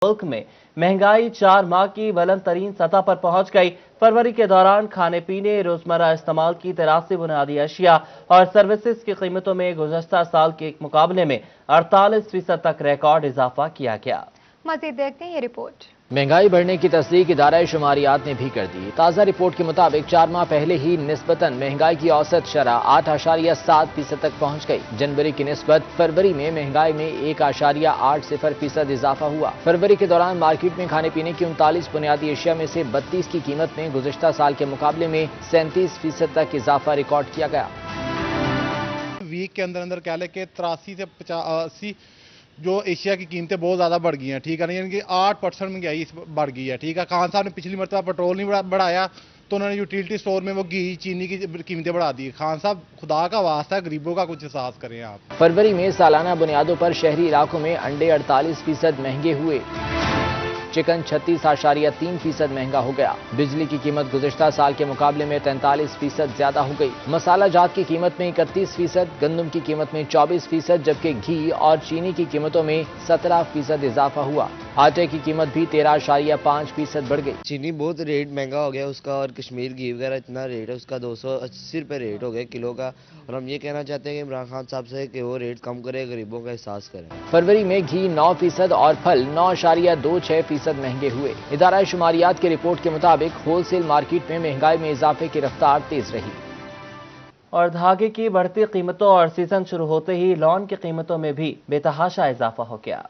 मुल्क में महंगाई 4 माह की बुलंद तरीन सतह पर पहुंच गई। फरवरी के दौरान खाने पीने, रोजमर्रा इस्तेमाल की 83 बुनियादी अशिया और सर्विसेज की कीमतों में गुज़श्ता साल के मुकाबले में 48% तक रिकॉर्ड इजाफा किया गया। मज़ीद देखते हैं ये रिपोर्ट। महंगाई बढ़ने की तस्दीक इदारा शुमारियात ने भी कर दी। ताज़ा रिपोर्ट के मुताबिक 4 माह पहले ही निस्बतन महंगाई की औसत शरह 8.7% तक पहुंच गई। जनवरी की निस्बत फरवरी में महंगाई में 1.80% इजाफा हुआ। फरवरी के दौरान मार्केट में खाने पीने की 39 बुनियादी अशिया में से 32 की कीमत में गुज़श्ता साल के मुकाबले में 37% तक इजाफा रिकॉर्ड किया गया। वीक के अंदर कह ले कि 83 से 80 जो एशिया की कीमतें बहुत ज़्यादा बढ़ गई हैं, ठीक है ना, यानी कि 8% महंगाई बढ़ गई है, ठीक है। खान साहब ने पिछली मरतबा पेट्रोल नहीं बढ़ाया तो उन्होंने यूटिलिटी स्टोर में वो घी चीनी की कीमतें बढ़ा दी। खान साहब खुदा का वास्ता है, गरीबों का कुछ एहसास करें आप। फरवरी में सालाना बुनियादों पर शहरी इलाकों में अंडे 48% महंगे हुए। चिकन 36.3% महंगा हो गया। बिजली की कीमत गुज़श्ता साल के मुकाबले में 43% ज्यादा हो गई। मसाला जात की कीमत में 31%, गंदम की कीमत में 24%, जबकि घी और चीनी की कीमतों में 17% इजाफा हुआ। आटे की कीमत भी 13.5% बढ़ गई। चीनी बहुत रेट महंगा हो गया उसका, और कश्मीर घी वगैरह इतना रेट है उसका 280 रुपये रेट हो गया किलो का। और हम ये कहना चाहते हैं कि इमरान खान साहब से कि वो रेट कम करे, गरीबों का एहसास करें। फरवरी में घी 9% और फल 9.26% महंगे हुए। इदारा शुमारियात की रिपोर्ट के मुताबिक होलसेल मार्केट में महंगाई में इजाफे की रफ्तार तेज रही। और धागे की बढ़ती कीमतों और सीजन शुरू होते ही लॉन की कीमतों में भी बेतहाशा इजाफा हो गया।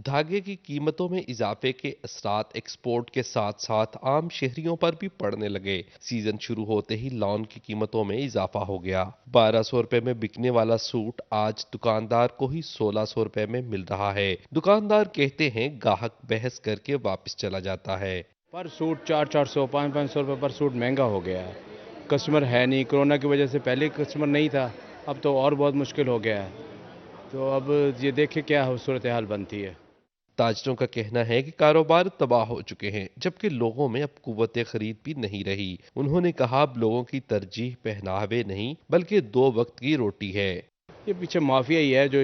धागे की कीमतों में इजाफे के असरात एक्सपोर्ट के साथ साथ आम शहरियों पर भी पड़ने लगे। सीजन शुरू होते ही लॉन की कीमतों में इजाफा हो गया। 1200 रुपए में बिकने वाला सूट आज दुकानदार को ही 1600 रुपए में मिल रहा है। दुकानदार कहते हैं गाहक बहस करके वापस चला जाता है। पर सूट 400 500 रुपए पर सूट महंगा हो गया है। कस्टमर है नहीं, कोरोना की वजह से पहले कस्टमर नहीं था, अब तो और बहुत मुश्किल हो गया है। तो अब ये देखें क्या सूरत हाल बनती है। ताजरों का कहना है कि कारोबार तबाह हो चुके हैं, जबकि लोगों में अब कुव्वत खरीद भी नहीं रही। उन्होंने कहा अब लोगों की तरजीह पहनावे नहीं बल्कि 2 वक्त की रोटी है। ये पीछे माफिया ही है जो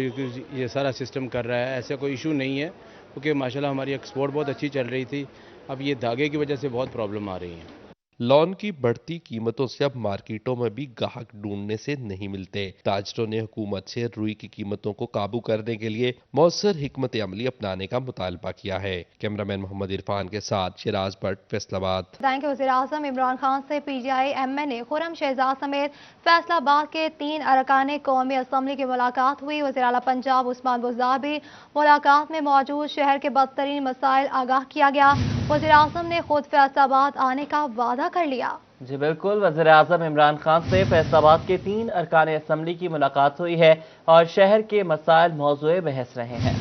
ये सारा सिस्टम कर रहा है। ऐसा कोई इशू नहीं है, क्योंकि माशाल्लाह हमारी एक्सपोर्ट बहुत अच्छी चल रही थी। अब ये धागे की वजह से बहुत प्रॉब्लम आ रही है। लॉन की बढ़ती कीमतों से अब मार्केटों में भी गाहक ढूंढने से नहीं मिलते। ताजरों ने हुकूमत से रुई की कीमतों को काबू करने के लिए मौसर हिकमत अमली अपनाने का मुतालबा किया है। कैमरामैन मोहम्मद इरफान के साथ शिराज भट्ट, फैसलाबाद। वज़ीर आज़म इमरान खान से PTI MN खुर्रम शहजाद समेत फैसलाबाद के 3 अरकान कौमी असम्बली की मुलाकात हुई। वज़ीर आला पंजाब उस्मान बुज़दार भी मुलाकात में मौजूद। शहर के बदतरीन मसाइल आगाह किया गया। वज़ीर आज़म ने खुद फैसलाबाद आने का वादा कर लिया। जी बिल्कुल, वज़ीर आज़म इमरान खान से फैसलाबाद के 3 अरकान असम्बली की मुलाकात हुई है और शहर के मसाइल मौज़ूए बहस रहे हैं।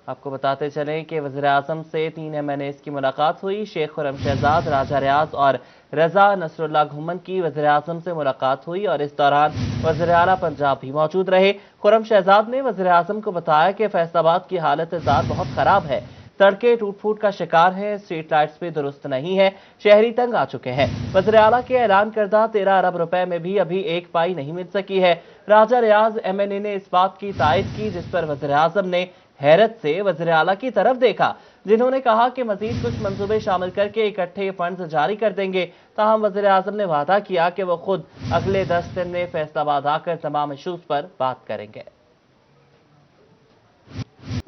आपको बताते चलें कि वज़ीर आज़म से 3 MNAs की मुलाकात हुई। शेख खुर्रम शहजाद, राजा रियाज और रजा नसरुल्लाह घुमन की वज़ीर आज़म से मुलाकात हुई और इस दौरान वज़ीर आला पंजाब भी मौजूद रहे। खुर्रम शहजाद ने वज़ीर आज़म को बताया कि फैसलाबाद की हालत ज़ात बहुत ख़राब है। सड़कें टूट फूट का शिकार हैं, स्ट्रीट लाइट्स भी दुरुस्त नहीं है, शहरी तंग आ चुके हैं। वज़ीर आला के ऐलान करदा 13 अरब रुपए में भी अभी एक पाई नहीं मिल सकी है। राजा रियाज MNA ने इस बात की तायद की, जिस पर वज़ीर आज़म ने हैरत से वज़ीर आला की तरफ देखा, जिन्होंने कहा कि मजीद कुछ मंसूबे शामिल करके इकट्ठे फंड्स जारी कर देंगे। ताहम वज़ीर आज़म ने वादा किया कि वो खुद अगले 10 दिन में फैसलाबाद आकर तमाम इशूज पर बात करेंगे।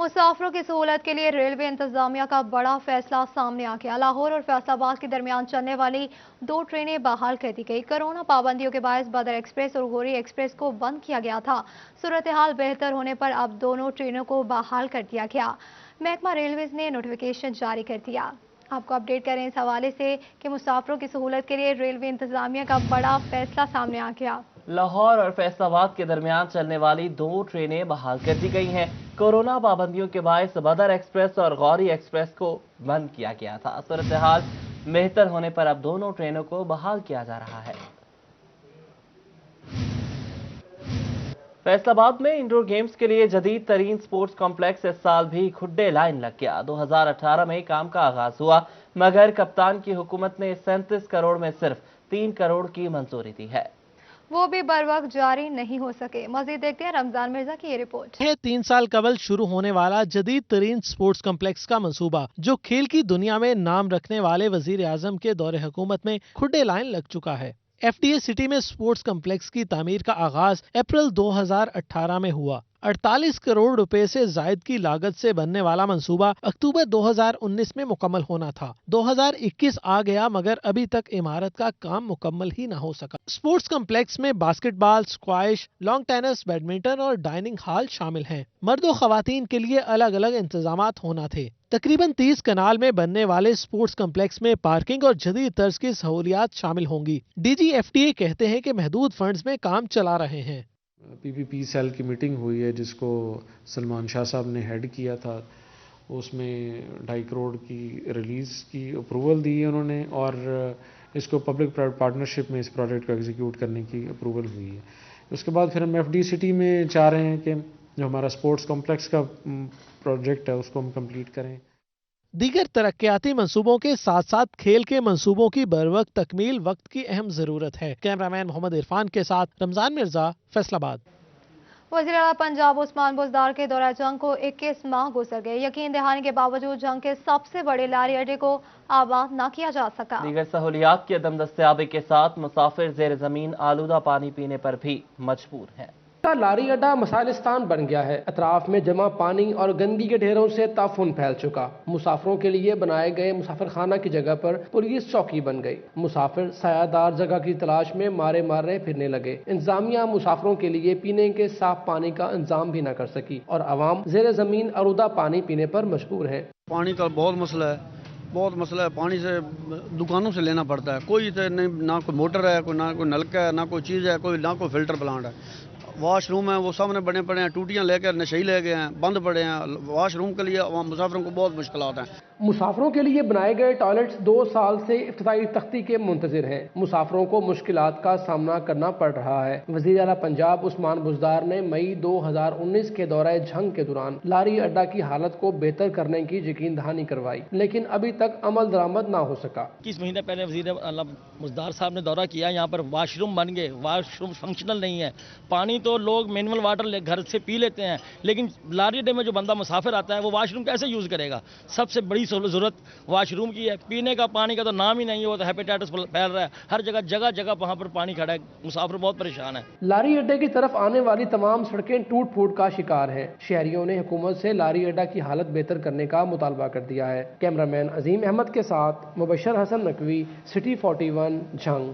मुसाफिरों की सहूलत के लिए रेलवे इंतजामिया का बड़ा फैसला सामने आ गया। लाहौर और फैसलाबाद के दरमियान चलने वाली 2 ट्रेनें बहाल कर दी गई। कोरोना पाबंदियों के बायस बदर एक्सप्रेस और गोरी एक्सप्रेस को बंद किया गया था। सूरत हाल बेहतर होने पर अब दोनों ट्रेनों को बहाल कर दिया गया। महकमा रेलवेज ने नोटिफिकेशन जारी कर दिया। आपको अपडेट करें इस हवाले से कि मुसाफिरों की सहूलत के लिए रेलवे इंतजामिया का बड़ा फैसला सामने आ गया। लाहौर और फैसलाबाद के दरमियान चलने वाली 2 ट्रेनें बहाल कर दी गई हैं। कोरोना पाबंदियों के बायस बदर एक्सप्रेस और गौरी एक्सप्रेस को बंद किया गया था। सूरत हाल बेहतर होने पर अब दोनों ट्रेनों को बहाल किया जा रहा है। फैसलाबाद में इंडोर गेम्स के लिए जदीद तरीन स्पोर्ट्स कॉम्प्लेक्स इस साल भी खुड्डे लाइन लग गया। 2018 में काम का आगाज हुआ, मगर कप्तान की हुकूमत ने 37 करोड़ में सिर्फ 3 करोड़ की मंजूरी दी है। वो भी बर वक्त जारी नहीं हो सके। मजीद देखते हैं रमजान मिर्जा की ये रिपोर्ट। 3 साल कबल शुरू होने वाला जदीद तरीन स्पोर्ट्स कम्प्लेक्स का मंसूबा, जो खेल की दुनिया में नाम रखने वाले वजीर आजम के दौरे हुकूमत में खुड्डे लाइन लग चुका है। FTA सिटी में स्पोर्ट्स कम्प्लेक्स की तामीर का आगाज अप्रैल 2018 में हुआ। 48 करोड़ रुपए से जायद की लागत से बनने वाला मंसूबा अक्टूबर 2019 में मुकम्मल होना था। 2021 आ गया मगर अभी तक इमारत का काम मुकम्मल ही न हो सका। स्पोर्ट्स कम्प्लेक्स में basketball, squash, long tennis, badminton और डाइनिंग हॉल शामिल हैं। मर्द और खवातीन के लिए अलग अलग इंतजामात होना थे। तकरीबन 30 कनाल में बनने वाले स्पोर्ट्स कम्प्लेक्स में पार्किंग और जदीद तर्ज की सहूलियात शामिल होंगी। DG FTA कहते हैं कि महदूद फंड्स में काम चला रहे हैं। PPP सेल की मीटिंग हुई है जिसको सलमान शाह साहब ने हेड किया था। उसमें 2.5 करोड़ की रिलीज़ की अप्रूवल दी है उन्होंने, और इसको पब्लिक प्राइवेट पार्टनरशिप में इस प्रोजेक्ट को एग्जीक्यूट करने की अप्रूवल हुई है। उसके बाद फिर हम FD सिटी में चाह रहे हैं कि जो हमारा स्पोर्ट्स कॉम्प्लेक्स का प्रोजेक्ट है उसको हम कंप्लीट करें। दीगर तरक्याती मंसूबों के साथ साथ खेल के मंसूबों की बरवक्त तकमील वक्त की अहम जरूरत है। कैमरामैन मोहम्मद इरफान के साथ रमजान मिर्जा, फैसलाबाद। वज़ीर आला पंजाब उस्मान बुज़दार के दौरान जंग को 21 माह गुजर गए। यकीन दहानी के बावजूद जंग के सबसे बड़े लारी अड्डे को आबाद न किया जा सका। दीगर सहूलियात की अदम दस्तयाबी के साथ मुसाफिर जेर जमीन आलूदा पानी पीने पर भी मजबूर हैं। लारी अड्डा मसालिस्तान बन गया है। अतराफ में जमा पानी और गंदगी के ढेरों से ताफुन फैल चुका। मुसाफिरों के लिए बनाए गए मुसाफिर खाना की जगह पर पुलिस चौकी बन गई। मुसाफिर सायादार जगह की तलाश में मारे मारे फिरने लगे। इंतजामिया मुसाफिरों के लिए पीने के साफ पानी का इंतजाम भी न कर सकी और अवाम जेर जमीन आलूदा पानी पीने पर मजबूर है। पानी का बहुत मसला है, पानी से दुकानों से लेना पड़ता है। कोई नहीं, ना कोई मोटर है, कोई ना कोई नलका है, ना कोई चीज़ है, ना कोई फिल्टर प्लांट है। वाशरूम है वो सामने बने पड़े हैं, टूटियां लेकर नशे ले गए हैं, बंद पड़े हैं। वाशरूम के लिए मुसाफिरों को बहुत मुश्किलात हैं। मुसाफिरों के लिए बनाए गए टॉयलेट्स 2 साल से इफ्तिताई तख्ती के मुंतजिर हैं। मुसाफिरों को मुश्किलात का सामना करना पड़ रहा है। वज़ीर आला पंजाब उस्मान बुज़दार ने मई 2019 के दौरे जंग के दौरान लारी अड्डा की हालत को बेहतर करने की यकीन दहानी करवाई, लेकिन अभी तक अमल दरामद ना हो सका। 21 महीने पहले वज़ीर आला बुज़दार साहब ने दौरा किया। यहाँ पर वाशरूम बन गए, वाशरूम फंक्शनल नहीं है। पानी तो लोग मिनरल वाटर घर से पी लेते हैं, लेकिन लारी अड्डे में जो बंदा मुसाफिर आता है वो वाशरूम कैसे यूज़ करेगा। सबसे बड़ी जरूरत वाशरूम की है। पीने का पानी का तो नाम ही नहीं है, वो तो हेपेटाइटिस फैल रहा है। हर जगह वहां पर पानी खड़ा है, मुसाफिर बहुत परेशान है। लारी अड्डे की तरफ आने वाली तमाम सड़कें टूट फूट का शिकार हैं। शहरियों ने हुकूमत से लारी अड्डा की हालत बेहतर करने का मुतालबा कर दिया है। कैमरामैन अजीम अहमद के साथ मुबशर हसन नकवी, सिटी 41, जंग।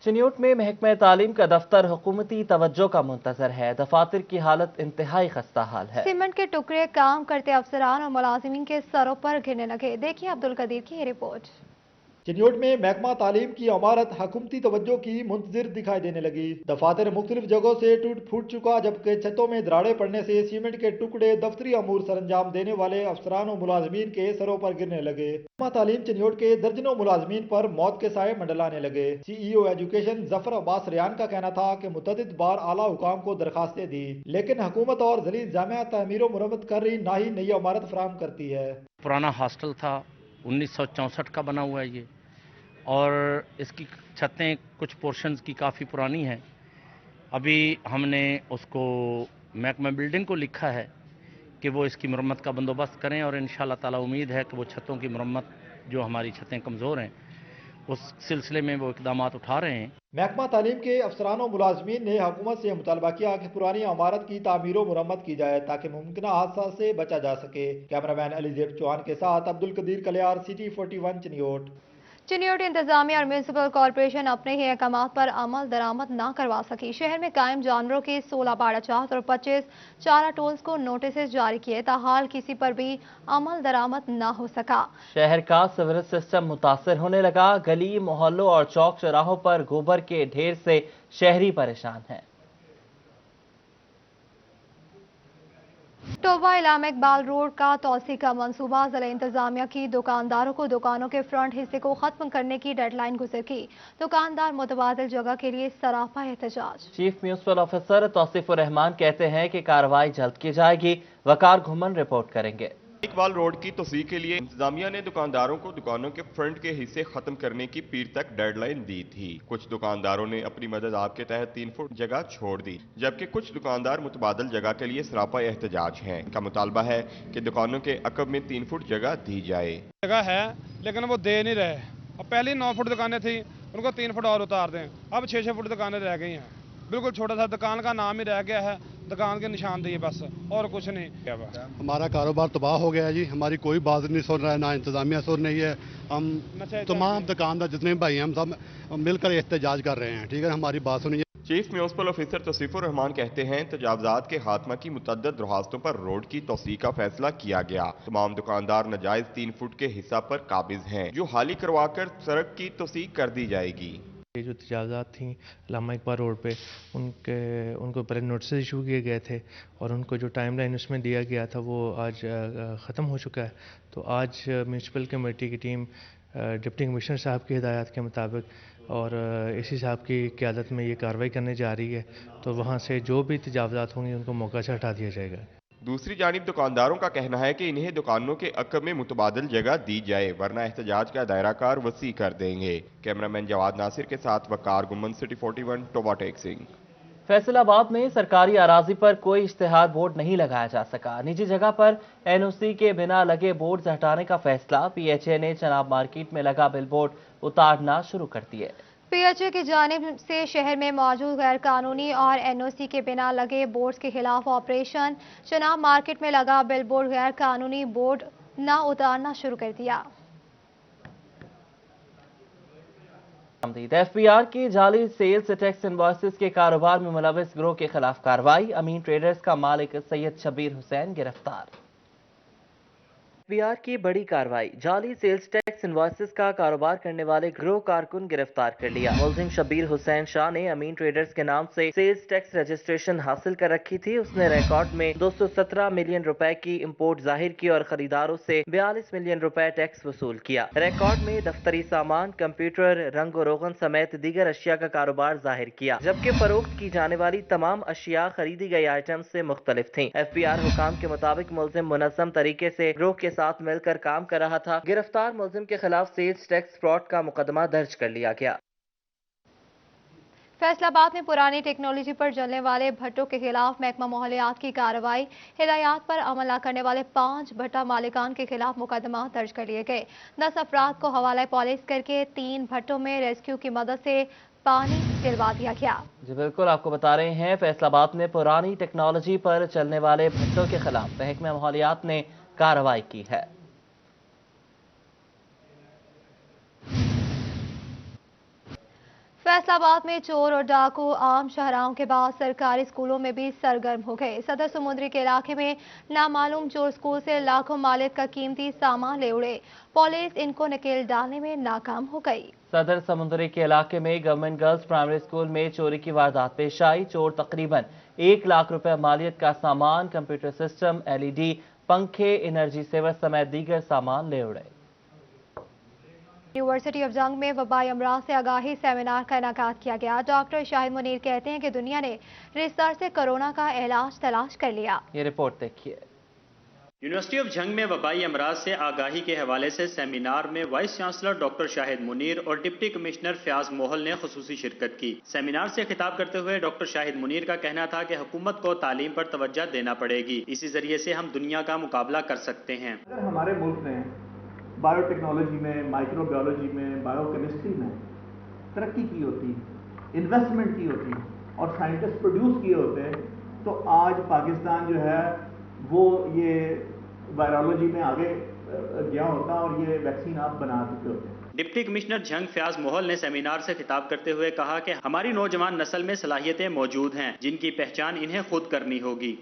चिन्यूट में महकमा तालीम का दफ्तर हुकूमती तवज्जो का मुंतजर है। दफातर की हालत इंतहाई खस्ता हाल है। सीमेंट के टुकड़े काम करते अफसरान और मुलाजिमीन के सरों पर गिरने लगे। देखिए अब्दुल कदीर की ये रिपोर्ट। चिन्यूट में महकमा तालीम की इमारत हुकूमती तवज्जो की मुंतजिर दिखाई देने लगी। दफातर मुख्तलिफ जगहों से टूट फूट चुका, जबकि छतों में दरारें पड़ने से सीमेंट के टुकड़े दफ्तरी अमूर सरंजाम देने वाले अफसरान और मुलाजमीन के सरों पर गिरने लगे। महकमा तालीम चिन्यूट के दर्जनों मुलाजमीन पर मौत के साए मंडलाने लगे। CEO एजुकेशन जफर अब्बास रियान का कहना था कि मुतअद्दिद बार आला हुकाम को दरखास्तें दी, लेकिन हुकूमत और जलील जामिया तामीर और मुरम्मत कर रही, ना ही नई इमारत फराहम करती है। पुराना हॉस्टल था, 1964 का बना हुआ है ये, और इसकी छतें कुछ पोर्शंस की काफ़ी पुरानी हैं। अभी हमने उसको महकमा बिल्डिंग को लिखा है कि वो इसकी मुरम्मत का बंदोबस्त करें, और इंशाअल्लाह ताला उम्मीद है कि वो छतों की मुरम्मत, जो हमारी छतें कमज़ोर हैं, उस सिलसिले में वो इक़दाम उठा रहे हैं। महकमा तालीम के अफसरान और मुलाजमीन ने हुकूमत से मुतालबा किया कि पुरानी इमारत की तामीर और मुरम्मत की जाए ताकि मुमकिन हादसा से बचा जा सके। कैमरामैन अलीजेब चौहान के साथ अब्दुल कदीर कलियार, सिटी 41, चिन्यूट। चिन्यूट इंतजामिया और म्यूनसिपल कॉरपोरेशन अपने ही अहकामात पर अमल दरामद न करवा सकी। शहर में कायम जानवरों के 16 बाड़ा चाहत और 25 चारा टोल्स को नोटिस जारी किए, ताहाल किसी पर भी अमल दरामद न हो सका। शहर का सिविल सिस्टम मुतासर होने लगा। गली, मोहल्लों और चौक चौराहों पर गोबर के ढेर से शहरी परेशान हैं। टोबा इलामा इकबाल रोड का तौसी का मंसूबा जिला इंतजामिया की दुकानदारों को दुकानों के फ्रंट हिस्से को खत्म करने की डेडलाइन गुजर की। दुकानदार मुतबादिल जगह के लिए सरापा एहतजाज। चीफ म्यूनिसिपल ऑफिसर तौसीफुर रहमान कहते हैं कि कार्रवाई जल्द की जाएगी। वकार घुमन रिपोर्ट करेंगे। इकबाल रोड की तोसीक के लिए इंतजामिया ने दुकानदारों को दुकानों के फ्रंट के हिस्से खत्म करने की पीर तक डेडलाइन दी थी। कुछ दुकानदारों ने अपनी मदद आपके तहत 3 फुट जगह छोड़ दी, जबकि कुछ दुकानदार मुतबादल जगह के लिए सरापा एहतजाज हैं। इनका मुतालबा है कि दुकानों के अकब में 3 फुट जगह दी जाए। जगह है लेकिन वो दे नहीं रहे। अब पहले 9 फुट दुकानें थी, उनको 3 फुट और उतार दें। अब 6-6 फुट दुकानें रह गई हैं। बिल्कुल छोटा सा दुकान का नाम ही रह गया है, दुकान के निशानदेही बस, और कुछ नहीं। हमारा कारोबार तबाह हो गया है जी। हमारी कोई बात नहीं सुन रहा है, ना इंतजामिया सुन रही है। हम तमाम दुकानदार जितने भाई हैं हम सब मिलकर एहतजाज कर रहे हैं, ठीक है, हमारी बात सुनिए। चीफ म्यूनसिपल ऑफिसर तौसीफुर रहमान कहते हैं तजावजात के खात्मा की मुतद्दद दरख्वास्तों पर रोड की तोसी का फैसला किया गया। तमाम दुकानदार नजायज 3 फुट के हिस्सा पर काबिज हैं, जो हाली करवाकर सड़क की तोसी कर दी जाएगी। ये जो तजावजात थी अल्लामा इकबाल रोड पे, उनको पहले नोटिस इशू किए गए थे और उनको जो टाइम लाइन उसमें दिया गया था वो आज ख़त्म हो चुका है। तो आज म्यूनसिपल कमेटी की टीम डिप्टी कमिश्नर साहब की हिदायत के मुताबिक और इसी साहब की क़यादत में ये कार्रवाई करने जा रही है। तो वहाँ से जो भी तजावजात होंगे उनको मौका से हटा दिया जाएगा। दूसरी जानिब दुकानदारों का कहना है कि इन्हें दुकानों के अकब में मुतबादल जगह दी जाए, वरना एहतजाज का दायरा कार वसी कर देंगे। कैमरामैन जवाद नासिर के साथ वकार गुमन, सिटी 41, टोबा टेक सिंह। फैसलाबाद में सरकारी अराजी पर कोई इश्तिहार बोर्ड नहीं लगाया जा सका। निजी जगह पर एनओसी के बिना लगे बोर्ड हटाने का फैसला। पीएचए ने चनाब मार्केट में लगा बिल बोर्ड उतारना शुरू कर दिए। पीएचए की जानिब से शहर में मौजूद गैर कानूनी और एनओसी के बिना लगे बोर्ड्स के खिलाफ ऑपरेशन। चनाब मार्केट में लगा बिल बोर्ड गैर कानूनी बोर्ड न उतारना शुरू कर दिया। एफबीआर की जाली सेल्स टैक्स इनवॉइसेस के कारोबार में मुलविस गिरोह के खिलाफ कार्रवाई। अमीन ट्रेडर्स का मालिक सैयद शबीर हुसैन गिरफ्तार। एफबीआर की बड़ी कार्रवाई, जाली सेल्स टैक्स इनवॉइसेस का कारोबार करने वाले गिरोह कारकुन गिरफ्तार कर लिया। मुलजिम शबीर हुसैन शाह ने अमीन ट्रेडर्स के नाम से सेल्स टैक्स रजिस्ट्रेशन हासिल कर रखी थी। उसने रिकॉर्ड में 217 मिलियन रुपए की इंपोर्ट जाहिर की और खरीदारों से 42 मिलियन रुपए टैक्स वसूल किया। रिकॉर्ड में दफ्तरी सामान, कंप्यूटर, रंग और रोगन समेत दीगर अशिया का कारोबार जाहिर किया, जबकि फरोख्त की जाने वाली तमाम अशिया खरीदी गई आइटम से मुख्तलिफ थी। एफबीआर हुकाम के मुताबिक मुलजिम मुनज़्ज़म तरीके से गिरोह के साथ मिलकर काम कर रहा था। गिरफ्तार मुलजिम के खिलाफ सेल्स टैक्स फ्रॉड का मुकदमा दर्ज कर लिया गया। फैसलाबाद में पुरानी टेक्नोलॉजी पर चलने वाले भट्टों के खिलाफ महकमा माहौलियात की कार्रवाई। हिदायत पर अमल न करने वाले 5 भट्टा मालिकान के खिलाफ मुकदमा दर्ज कर लिए गए। 10 अफराद को हवाला पुलिस करके 3 भट्टों में रेस्क्यू की मदद से पानी दिलवा दिया गया। जी बिल्कुल, आपको बता रहे हैं फैसलाबाद में पुरानी टेक्नोलॉजी पर चलने वाले भट्टों के खिलाफ महकमा माहौलियात ने कार्रवाई की है। फैसलाबाद में चोर और डाकू आम शहराओं के बाद सरकारी स्कूलों में भी सरगर्म हो गए। सदर समुद्री के इलाके में नामालूम चोर स्कूल से लाखों मालियत का कीमती सामान ले उड़े। पुलिस इनको नकेल डालने में नाकाम हो गई। सदर समुद्री के इलाके में गवर्नमेंट गर्ल्स प्राइमरी स्कूल में चोरी की वारदात पेश आई। चोर तकरीबन 1 लाख रुपए मालियत का सामान, कंप्यूटर सिस्टम, LED, पंखे, एनर्जी सेवर समेत दीगर सामान ले उड़े। यूनिवर्सिटी ऑफ जंग में वबाई अमराज से आगाही सेमिनार का इनेकाद किया गया। डॉक्टर शाहिद मुनीर कहते हैं कि दुनिया ने रिश्तेदार से कोरोना का इलाज तलाश कर लिया। ये रिपोर्ट देखिए। यूनिवर्सिटी ऑफ जंग में वबाई अमराज से आगाही के हवाले से सेमिनार में vice chancellor doctor Shahid Munir और डिप्टी कमिश्नर फयाज मोहल ने खुसूसी शिरकत की। सेमिनार से खिताब करते हुए डॉक्टर शाहिद मुनीर का कहना था कि हुकूमत को तालीम पर तवज्जो देना पड़ेगी। इसी जरिए से हम दुनिया का मुकाबला कर सकते हैं। अगर हमारे मुल्क ने बायोटेक्नोलॉजी में, माइक्रोबायोलॉजी में, बायोकेमिस्ट्री में तरक्की की होती, इन्वेस्टमेंट की होती और साइंटिस्ट प्रोड्यूस किए होते, तो आज पाकिस्तान जो है वो ये वायरोलॉजी में आगे गया होता और ये वैक्सीन आप बना चुके होते। डिप्टी कमिश्नर जंग फयाज मोहल ने सेमिनार से खिताब करते हुए कहा कि हमारी नौजवान नस्ल में सलाहियतें मौजूद हैं, जिनकी पहचान इन्हें खुद करनी होगी।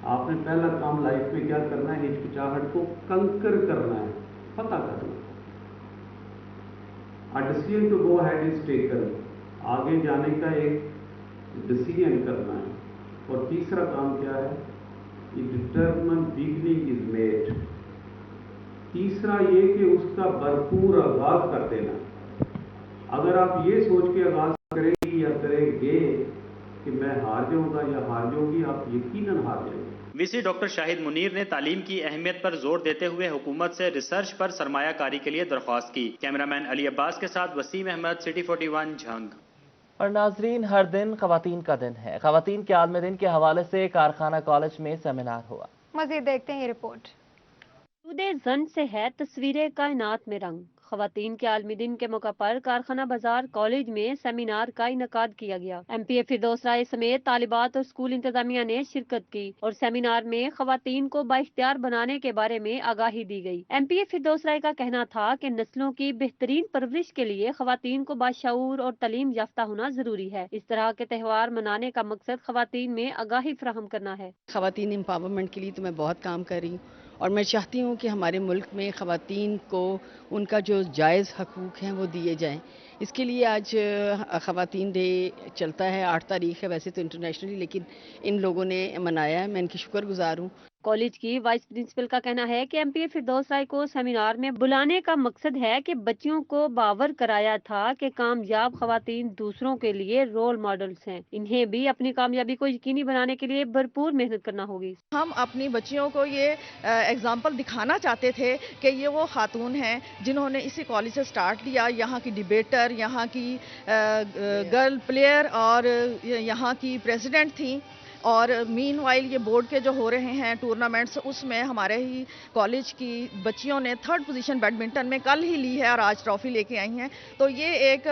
आपने पहला काम लाइफ में क्या करना है? हिचकिचाहट को कंकर करना है, पता करना। A decision to go ahead is taken, आगे जाने का एक डिसीजन करना है। और तीसरा काम क्या है? Determine beginning is made. तीसरा ये कि उसका भरपूर आगाज कर देना। अगर आप ये सोच के आगाज करेंगे या करेंगे کہ میں ہار جاؤں گا یا ہار جاؤں گی, آپ یقیناً ہار جائیں گے. وی سی ڈاکٹر شاہد منیر نے تعلیم کی اہمیت پر زور دیتے ہوئے حکومت سے ریسرچ پر سرمایہ کاری کے لیے درخواست کی. کیمرامین علی عباس کے ساتھ وسیم احمد, سٹی 41 جھنگ. اور ناظرین, ہر دن خواتین کا دن ہے. خواتین کے عالمی دن کے حوالے سے کارخانہ کالج میں سیمینار ہوا. مزید دیکھتے ہیں یہ رپورٹ. زن سے ہے تصویر کائنات میں رنگ. خواتین کے عالمی دن کے موقع پر کارخانہ بازار کالج میں سیمینار کا انعقاد کیا گیا. ایم پی اے فردوس رائے سمیت طالبات اور اسکول انتظامیہ نے شرکت کی اور سیمینار میں خواتین کو بااختیار بنانے کے بارے میں آگاہی دی گئی. ایم پی اے فردوس رائے کا کہنا تھا کہ نسلوں کی بہترین پرورش کے لیے خواتین کو باشعور اور تعلیم یافتہ ہونا ضروری ہے. اس طرح کے تہوار منانے کا مقصد خواتین میں آگاہی فراہم کرنا ہے. خواتین امپاورمنٹ کے لیے تو میں بہت کام کر رہی ہوں اور میں چاہتی ہوں کہ ہمارے ملک میں خواتین کو ان کا جو جائز حقوق ہیں وہ دیے جائیں. اس کے لیے آج خواتین ڈے چلتا ہے, 8 تاریخ ہے ویسے تو انٹرنیشنلی, لیکن ان لوگوں نے منایا ہے, میں ان کی شکر گزار ہوں. کالج کی وائس پرنسپل کا کہنا ہے کہ ایم پی اے فردوس رائے کو سیمینار میں بلانے کا مقصد ہے کہ بچیوں کو باور کرایا تھا کہ کامیاب خواتین دوسروں کے لیے رول ماڈلز ہیں. انہیں بھی اپنی کامیابی کو یقینی بنانے کے لیے بھرپور محنت کرنا ہوگی. ہم اپنی بچیوں کو یہ ایگزامپل دکھانا چاہتے تھے کہ یہ وہ خاتون ہیں جنہوں نے اسی کالج سے سٹارٹ لیا. یہاں کی ڈیبیٹر, یہاں کی گرل پلیئر اور یہاں کی پریزیڈنٹ تھیں. اور مین وائل یہ بورڈ کے جو ہو رہے ہیں ٹورنامنٹس, اس میں ہمارے ہی کالج کی بچیوں نے 3rd پوزیشن بیڈمنٹن میں کل ہی لی ہے اور آج ٹرافی لے کے آئی ہیں. تو یہ ایک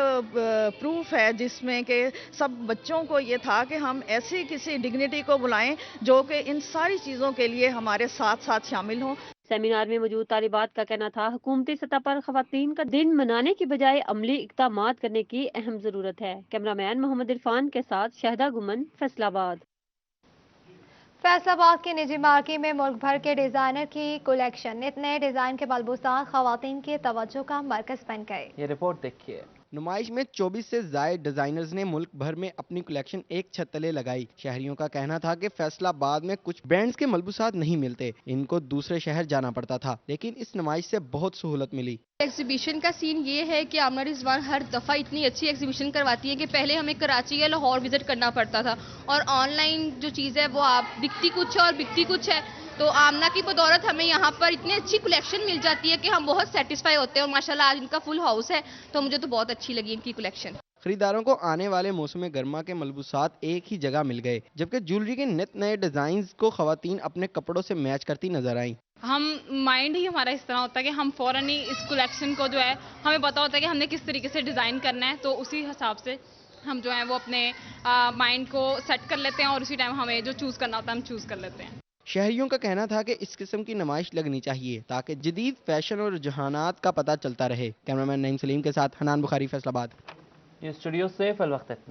پروف ہے جس میں کہ سب بچوں کو یہ تھا کہ ہم ایسی کسی ڈگنیٹی کو بلائیں جو کہ ان ساری چیزوں کے لیے ہمارے ساتھ ساتھ شامل ہوں. سیمینار میں موجود طالبات کا کہنا تھا حکومتی سطح پر خواتین کا دن منانے کی بجائے عملی اقدامات کرنے کی اہم ضرورت ہے. کیمرامین محمد عرفان کے ساتھ شہدہ گمن, فیصل آباد. فیصل آباد کی نجی مارکی میں ملک بھر کے ڈیزائنر کی کلیکشن, نت نئے ڈیزائن کے ملبوسات خواتین کی توجہ کا مرکز بن گئے. یہ رپورٹ دیکھیے. نمائش میں 24 سے زائد ڈیزائنرز نے ملک بھر میں اپنی کلیکشن ایک چھت تلے لگائی. شہریوں کا کہنا تھا کہ فیصل آباد میں کچھ برانڈز کے ملبوسات نہیں ملتے, ان کو دوسرے شہر جانا پڑتا تھا, لیکن اس نمائش سے بہت سہولت ملی. ایگزیبیشن کا سین یہ ہے کہ آمنہ رضوان ہر دفعہ اتنی اچھی ایگزیبیشن کرواتی ہے کہ پہلے ہمیں کراچی یا لاہور وزٹ کرنا پڑتا تھا, اور آن لائن جو چیز ہے وہ آپ دکھتی کچھ ہے اور بکتی کچھ ہے. تو آمنہ کی بدولت ہمیں یہاں پر اتنی اچھی کلیکشن مل جاتی ہے کہ ہم بہت سیٹسفائی ہوتے ہیں, اور ماشاءاللہ آج ان کا فل ہاؤس ہے تو مجھے تو بہت اچھی لگی ان کی کلیکشن. خریداروں کو آنے والے موسم گرما کے ملبوسات ایک ہی جگہ مل گئے, جبکہ جولری کے نت نئے ڈیزائنز کو خواتین اپنے کپڑوں سے میچ کرتی نظر آئیں. ہم مائنڈ ہی ہمارا اس طرح ہوتا ہے کہ ہم فوراً ہی اس کلیکشن کو جو ہے ہمیں پتا ہوتا ہے کہ ہم نے کس طریقے سے ڈیزائن کرنا ہے, تو اسی حساب سے ہم جو ہیں وہ اپنے مائنڈ کو سیٹ کر لیتے ہیں اور اسی ٹائم ہمیں جو چوز کرنا ہوتا ہے ہم چوز کر لیتے ہیں. شہریوں کا کہنا تھا کہ اس قسم کی نمائش لگنی چاہیے تاکہ جدید فیشن اور رجحانات کا پتہ چلتا رہے. کیمرامین نعیم سلیم کے ساتھ حنان بخاری, فیصل آباد. یہ اسٹوڈیو سے فی الوقت اتنا.